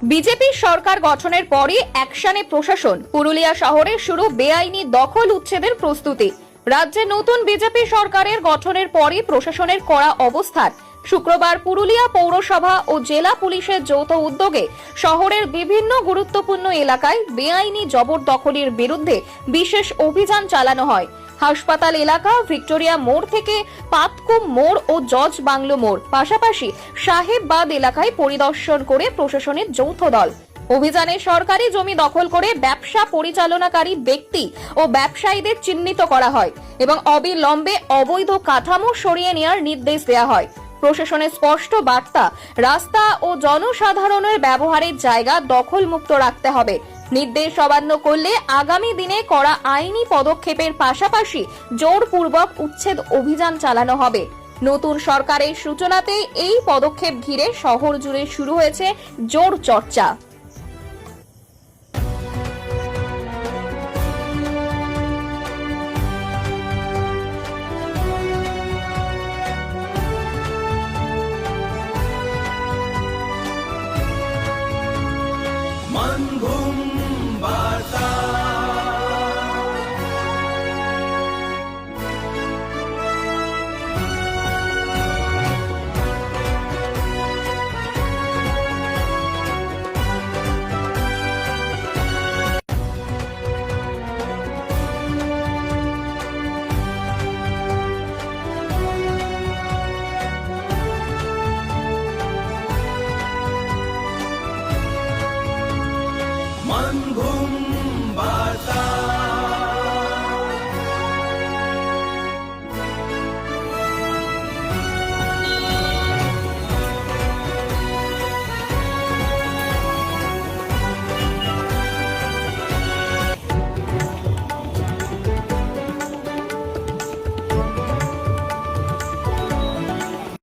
বিজেপির সরকার গঠনের পরই অ্যাকশনে প্রশাসন। পুরুলিয়া শহরে শুরু বেআইনি দখল উচ্ছেদের প্রস্তুতি। রাজ্যে নতুন বিজেপি সরকারের গঠনের পরই প্রশাসনের কড়া অবস্থান। শুক্রবার পুরুলিয়া পৌরসভা ও জেলা পুলিশের যৌথ উদ্যোগে শহরের বিভিন্ন গুরুত্বপূর্ণ এলাকায় বেআইনি জবরদখলের বিরুদ্ধে বিশেষ অভিযান চালানো হয়। হাসপাতাল এলাকা, ভিক্টোরিয়া মোড় থেকে পাতকুম মোড় ও জজ বাংলো মোড়, পাশাপাশি সাহেববাদ এলাকায় পরিদর্শন করে প্রশাসনের যৌথ দল। অভিযানে সরকারি জমি দখল করে ব্যবসা পরিচালনাকারী ব্যক্তি ও ব্যবসায়ীদের চিহ্নিত করা হয় এবং অবিলম্বে অবৈধ কাঠামো সরিয়ে নেওয়ার নির্দেশ দেওয়া হয়। প্রশাসনের স্পষ্ট বার্তা, রাস্তা ও জনসাধারণের ব্যবহারের জায়গা দখলমুক্ত রাখতে হবে। নির্দেশ অমান্য করলে আগামী দিনে কড়া আইনি পদক্ষেপের পাশাপাশি জোরপূর্বক উচ্ছেদ অভিযান চালানো হবে। নতুন সরকারের সূচনাতেই এই পদক্ষেপ ঘিরে শহর জুড়ে শুরু হয়েছে জোর চর্চা। মানভূম বার্তা। মানভূম